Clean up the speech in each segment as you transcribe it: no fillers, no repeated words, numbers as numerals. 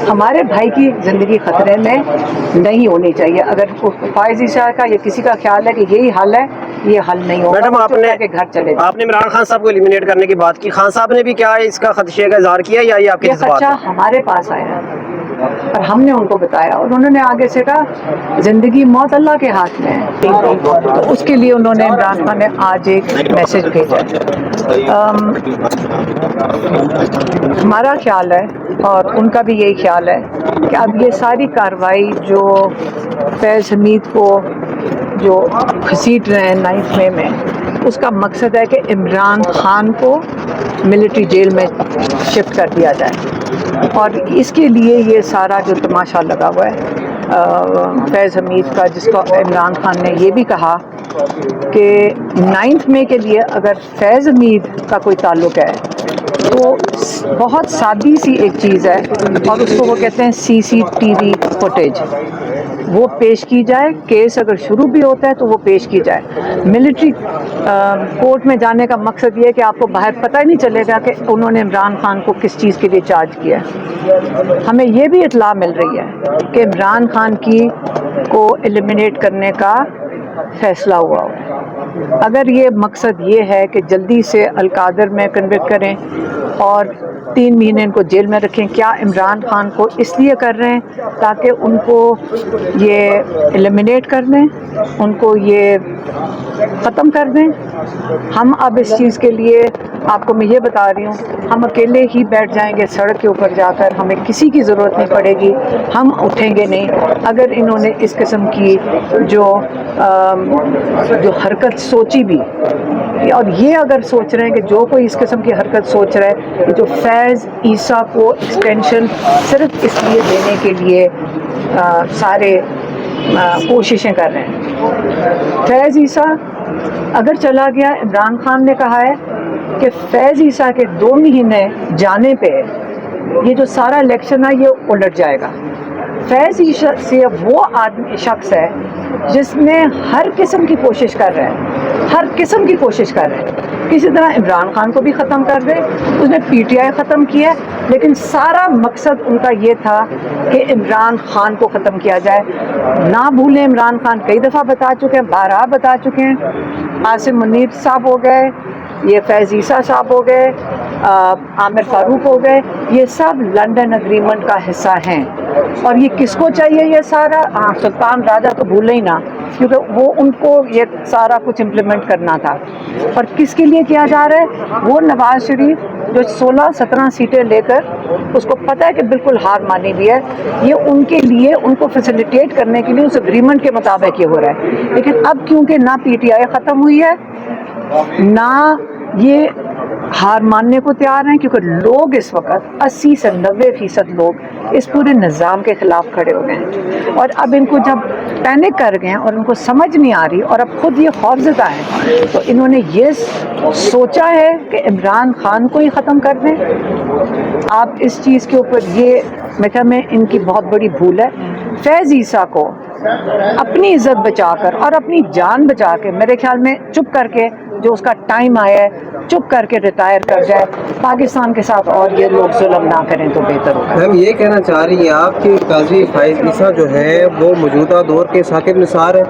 ہمارے بھائی کی زندگی خطرے میں نہیں ہونی چاہیے. اگر فائز عیسیٰ کا یا کسی کا خیال ہے کہ یہی حل ہے, یہ حل نہیں ہوگا. میڈم آپ نے عمران خان صاحب کو ایلیمینیٹ کرنے کی بات کی, خان صاحب نے بھی کیا اس کا خدشے کا اظہار کیا یا یہ آپ کے جذبات خدشہ ہمارے پاس آیا اور ہم نے ان کو بتایا, اور انہوں نے آگے سے کہا زندگی موت اللہ کے ہاتھ میں ہے. تو اس کے لیے انہوں نے عمران خان نے آج ایک میسج بھیجا. ہمارا خیال ہے اور ان کا بھی یہی خیال ہے کہ اب یہ ساری کارروائی جو فیض حمید کو جو گھسیٹ رہے ہیں 9 مئی میں, اس کا مقصد ہے کہ عمران خان کو ملٹری جیل میں شفٹ کر دیا جائے. اور اس کے لیے یہ سارا جو تماشا لگا ہوا ہے فیض حمید کا, جس کو عمران خان نے یہ بھی کہا کہ 9 مئی کے لیے اگر فیض حمید کا کوئی تعلق ہے تو بہت سادی سی ایک چیز ہے, اور اس کو وہ کہتے ہیں CCTV فوٹیج, وہ پیش کی جائے. کیس اگر شروع بھی ہوتا ہے تو وہ پیش کی جائے. ملٹری کورٹ میں جانے کا مقصد یہ ہے کہ آپ کو باہر پتہ ہی نہیں چلے گا کہ انہوں نے عمران خان کو کس چیز کے لیے چارج کیا. ہمیں یہ بھی اطلاع مل رہی ہے کہ عمران خان کو ایلیمینیٹ کرنے کا فیصلہ ہوا ہو. اگر یہ مقصد یہ ہے کہ جلدی سے القادر میں کنوکٹ کریں اور 3 مہینے ان کو جیل میں رکھیں, کیا عمران خان کو اس لیے کر رہے ہیں تاکہ ان کو یہ ایلیمینیٹ کر دیں, ان کو یہ ختم کر دیں؟ ہم اب اس چیز کے لیے آپ کو میں یہ بتا رہی ہوں, ہم اکیلے ہی بیٹھ جائیں گے سڑک کے اوپر جا کر, ہمیں کسی کی ضرورت نہیں پڑے گی, ہم اٹھیں گے نہیں. اگر انہوں نے اس قسم کی جو حرکت سوچی بھی, اور یہ اگر سوچ رہے ہیں کہ جو کوئی اس قسم کی حرکت سوچ رہا ہے کہ جو فیض عیسیٰ کو ایکسٹینشن صرف اس لیے دینے کے لیے سارے کوششیں کر رہے ہیں. فیض عیسیٰ اگر چلا گیا, عمران خان نے کہا ہے کہ فیض عیسیٰ کے 2 مہینے جانے پہ یہ جو سارا الیکشن ہے یہ الٹ جائے گا. فیض عیسیٰ سے وہ شخص ہے جس میں ہر قسم کی کوشش کر رہے ہیں, ہر قسم کی کوشش کر رہے ہیں. کسی طرح عمران خان کو بھی ختم کر دے, اس نے PTI ختم کیا, لیکن سارا مقصد ان کا یہ تھا کہ عمران خان کو ختم کیا جائے. نہ بھولیں عمران خان کئی دفعہ بتا چکے ہیں, بارہا بتا چکے ہیں. عاصم منیر صاحب ہو گئے, یہ فیض عیسیٰ صاحب ہو گئے, عامر فاروق ہو گئے, یہ سب لنڈن اگریمنٹ کا حصہ ہیں. اور یہ کس کو چاہیے یہ سارا؟ سلطان راجہ تو بھولے ہی نہ, کیونکہ وہ ان کو یہ سارا کچھ امپلیمنٹ کرنا تھا. اور کس کے لیے کیا جا رہا ہے؟ وہ نواز شریف جو 16-17 سیٹیں لے کر اس کو پتہ ہے کہ بالکل ہار مانی بھی ہے, یہ ان کے لیے ان کو فیسیلیٹیٹ کرنے کے لیے اس اگریمنٹ کے مطابق یہ ہو رہا ہے. لیکن اب کیونکہ نہ PTI ختم ہوئی ہے, نہ یہ ہار ماننے کو تیار ہیں, کیونکہ لوگ اس وقت 80 سے 90% لوگ اس پورے نظام کے خلاف کھڑے ہو گئے ہیں. اور اب ان کو جب پینک کر گئے ہیں اور ان کو سمجھ نہیں آ رہی اور اب خود یہ خوفزدہ ہیں, تو انہوں نے یہ سوچا ہے کہ عمران خان کو ہی ختم کر دیں. آپ اس چیز کے اوپر یہ میں ان کی بہت بڑی بھول ہے. فیض عیسیٰ کو اپنی عزت بچا کر اور اپنی جان بچا کے, میرے خیال میں چپ کر کے جو اس کا ٹائم آیا ہے چپ کر کے ریٹائر کر جائے. پاکستان کے ساتھ اور یہ لوگ ظلم نہ کریں تو بہتر ہوگا. میم یہ کہنا چاہ رہی ہیں آپ کہ قاضی فائز عیسیٰ جو ہے وہ موجودہ دور کے ثاقب نثار ہے؟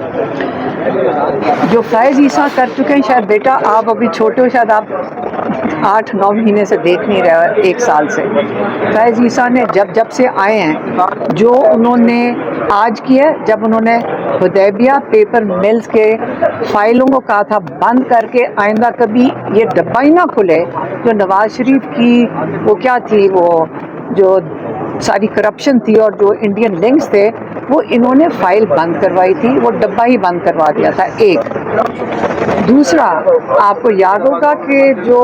جو فیض عیسیٰ کر چکے ہیں, شاید بیٹا آپ ابھی چھوٹے ہو, شاید آپ 8-9 مہینے سے دیکھ نہیں رہے, 1 سال سے. فیض عیسیٰ نے جب سے آئے ہیں جو انہوں نے آج کیا, جب انہوں نے حدیبیہ پیپر ملز کے فائلوں کو کہا تھا بند کر کے آئندہ کبھی یہ ڈبہ ہی نہ کھلے, جو نواز شریف کی وہ کیا تھی, وہ جو ساری کرپشن تھی اور جو انڈین لنکس تھے, وہ انہوں نے فائل بند کروائی تھی, وہ ڈبہ ہی بند کروا دیا تھا. ایک دوسرا آپ کو یاد ہوگا کہ جو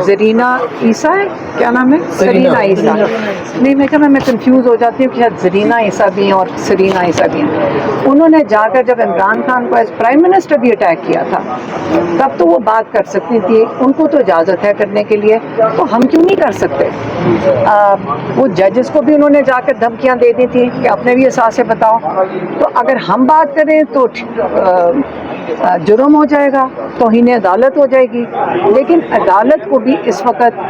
زرینہ عیسیٰ ہے, کیا نام ہے, سرینہ عیسیٰ, نہیں میں کنفیوز ہو جاتی ہوں کہ شاید زرینہ عیسیٰ بھی ہیں اور سرینہ عیسیٰ بھی ہیں. انہوں نے جا کر جب عمران خان کو ایز پرائم منسٹر بھی اٹیک کیا تھا, تب تو وہ بات کر سکتی تھی, ان کو تو اجازت ہے کرنے کے لیے, تو ہم کیوں نہیں کر سکتے؟ وہ ججز کو بھی انہوں نے جا کر دھمکیاں دے دی تھی کہ اپنے بھی احساس بتاؤ. تو اگر ہم بات کریں تو جرم ہو جائے گا, توہین عدالت ہو جائے گی. لیکن عدالت کو بھی اس وقت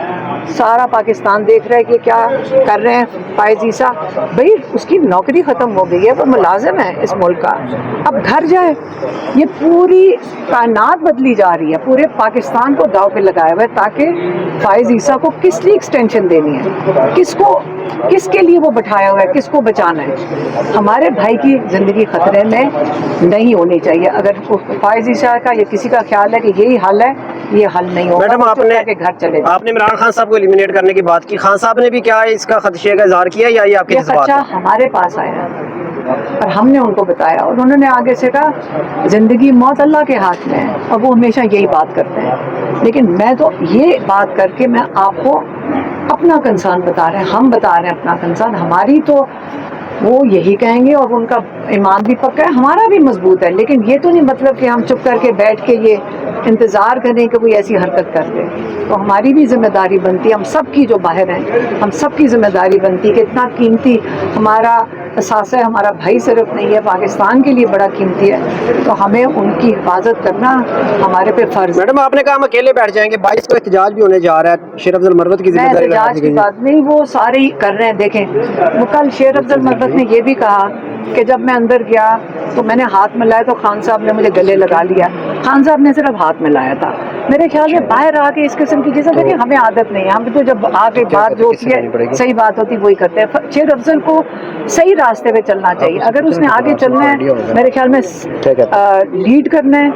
سارا پاکستان دیکھ رہا ہے کہ کیا کر رہے ہیں فائز عیسیٰ. بھائی اس کی نوکری ختم ہو گئی ہے, وہ ملازم ہے اس ملک کا, اب گھر جائے. یہ پوری کائنات بدلی جا رہی ہے, پورے پاکستان کو داؤ پہ لگایا ہوا ہے تاکہ فائز عیسیٰ کو کس لیے ایکسٹینشن دینی ہے, کس کے لیے وہ بٹھایا ہوا ہے, کس کو بچانا ہے. ہمارے بھائی کی زندگی خطرے میں نہیں ہونی چاہیے. اگر فائز عیسیٰ کا یا کسی کا خیال ہے کہ یہی حل ہے, یہ حل نہیں ہوگا. میڈم آپ نے گھر چلے آپ نے عمران خان صاحب کو ایلیمینیٹ کرنے کی بات کی, خان صاحب نے بھی کیا اس کا خدشے کا اظہار کیا یا یہ آپ کے یہ جذبات خدشہ ہیں؟ ہمارے پاس آیا اور ہم نے ان کو بتایا, اور انہوں نے آگے سے کہا زندگی موت اللہ کے ہاتھ میں ہے, اور وہ ہمیشہ یہی بات کرتے ہیں. لیکن میں تو یہ بات کر کے میں آپ کو اپنا کنسرن بتا رہے ہیں, ہم بتا رہے ہیں اپنا کنسرن. ہماری تو وہ یہی کہیں گے اور ان کا ایمان بھی پکا ہے, ہمارا بھی مضبوط ہے. لیکن یہ تو نہیں مطلب کہ ہم چپ کر کے بیٹھ کے یہ انتظار کریں کہ کوئی ایسی حرکت کر دے. تو ہماری بھی ذمہ داری بنتی ہے, ہم سب کی جو باہر ہیں ہم سب کی ذمہ داری بنتی ہے کہ اتنا قیمتی ہمارا اثاثہ ہے, ہمارا بھائی صرف نہیں ہے, پاکستان کے لیے بڑا قیمتی ہے, تو ہمیں ان کی حفاظت کرنا ہمارے پہ فرض ہے. میڈم آپ نے کہا ہم اکیلے بیٹھ جائیں گے, 22 کو احتجاج بھی ہونے جا رہا ہے, شیر افضل مروت کی میں ذمہ داری لگا احتجاج دی کی گئی ہے. بات نہیں, وہ سارے ہی کر رہے ہیں. دیکھیں وہ کل شیر افضل مروت نے یہ بھی کہا کہ جب میں اندر گیا تو میں نے ہاتھ ملایا تو خان صاحب نے مجھے گلے لگا لیا. خان صاحب نے صرف ہاتھ ملایا تھا. میرے خیال میں باہر آ کے اس قسم کی چیزیں دیکھیں ہمیں عادت نہیں ہے, ہم تو جب آ کے بات جو ہوتی ہے صحیح بات ہوتی ہے وہی کرتے ہیں. شیر افضل کو صحیح راستے پہ چلنا چاہیے. اگر اس نے آگے چلنا ہے, میرے خیال میں لیڈ کرنا ہے.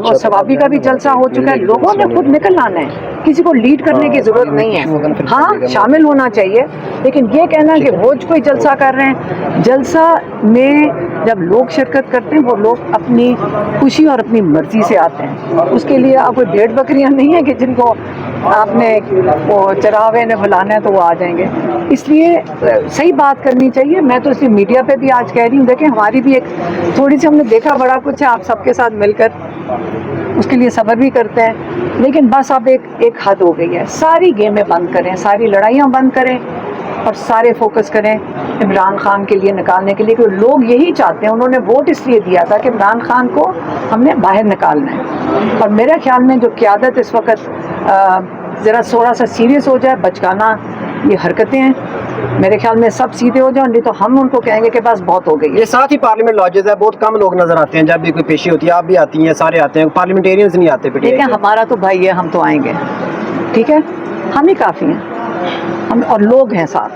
وہ ثوابی کا بھی جلسہ ہو چکا ہے, لوگوں نے خود نکل آنا ہے, کسی کو لیڈ کرنے کی ضرورت نہیں ہے. ہاں شامل ہونا چاہیے, لیکن یہ کہنا کہ وہ کوئی جلسہ کر رہے ہیں, جلسہ میں جب لوگ شرکت کرتے ہیں وہ لوگ اپنی خوشی اور اپنی مرضی سے آتے ہیں. اس کے لیے آپ کوئی بھیڑ بکریاں نہیں ہیں کہ جن کو آپ نے وہ چراغے نے بلانا ہے تو وہ آ جائیں گے. اس لیے صحیح بات کرنی چاہیے. میں تو اسی میڈیا پہ بھی آج کہہ رہی ہوں, دیکھیں ہماری بھی ایک تھوڑی سی, ہم نے دیکھا بڑا کچھ ہے, آپ سب کے ساتھ مل کر اس کے لیے صبر بھی کرتے ہیں, لیکن بس اب ایک حد ہو گئی ہے. ساری گیمیں بند کریں, ساری لڑائیاں بند کریں اور سارے فوکس کریں عمران خان کے لیے نکالنے کے لیے, کیونکہ لوگ یہی چاہتے ہیں. انہوں نے ووٹ اس لیے دیا تھا کہ عمران خان کو ہم نے باہر نکالنا ہے. اور میرے خیال میں جو قیادت اس وقت ذرا تھوڑا سا سیریس ہو جائے, بچکانا یہ حرکتیں ہیں, میرے خیال میں سب سیدھے ہو جائیں, نہیں تو ہم ان کو کہیں گے کہ بس بہت ہو گئی. یہ ساتھ ہی پارلیمنٹ لاجز ہے, بہت کم لوگ نظر آتے ہیں جب بھی کوئی پیشی ہوتی ہے. آپ بھی آتی ہیں, سارے آتے ہیں, پارلیمنٹیرینز نہیں آتے. ٹھیک ہے, ہمارا تو بھائی ہے, ہم تو آئیں گے. ٹھیک ہے, ہم ہی کافی ہیں, ہم اور لوگ ہیں ساتھ.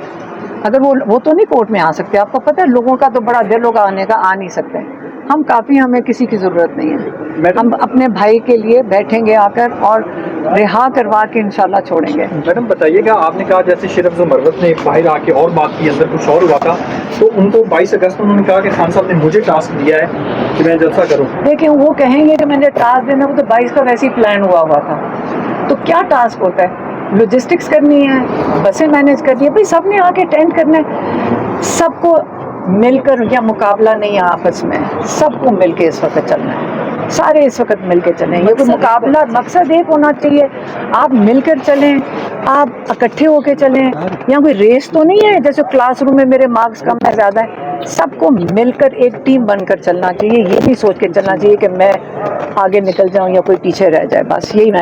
اگر وہ تو نہیں کورٹ میں آ سکتے, آپ کو پتہ ہے لوگوں کا تو بڑا دل ہوگا آنے کا, آ نہیں سکتے. ہم کافی ہیں, ہمیں کسی کی ضرورت نہیں ہے. ہم اپنے بھائی کے لیے بیٹھیں گے آ کر اور رہا کروا کے انشاءاللہ چھوڑیں گے. میڈم بتائیے گا, آپ نے کہا جیسے شیر افضل مروت نے باہر آ کے اور بات کی, اندر کچھ اور ہوا تھا, تو ان کو 22 اگست کو انہوں نے کہا کہ خان صاحب نے مجھے ٹاسک دیا ہے کہ میں جلسہ کروں. دیکھیں وہ کہیں گے کہ میں نے ٹاسک دینا, وہ تو 22 کا ویسے ہی پلان ہوا تھا. تو کیا ٹاسک ہوتا ہے, لوجسٹکس کرنی ہے, بسیں مینیج کرنی ہے, بھائی سب نے آ کے اٹینڈ کرنا ہے. سب کو مل کر, یا مقابلہ نہیں ہے آپس میں, سب کو مل کے اس وقت چلنا ہے. سارے اس وقت مل کے چلیں, یہ کوئی مقابلہ, مقصد ایک ہونا چاہیے. آپ مل کر چلیں, آپ اکٹھے ہو کے چلیں. یہاں کوئی ریس تو نہیں ہے جیسے کلاس روم میں میرے مارکس کم ہے زیادہ ہے. سب کو مل کر ایک ٹیم بن کر چلنا چاہیے. یہ نہیں سوچ کے چلنا چاہیے کہ میں آگے نکل جاؤں یا کوئی پیچھے رہ جائے. بس یہی میں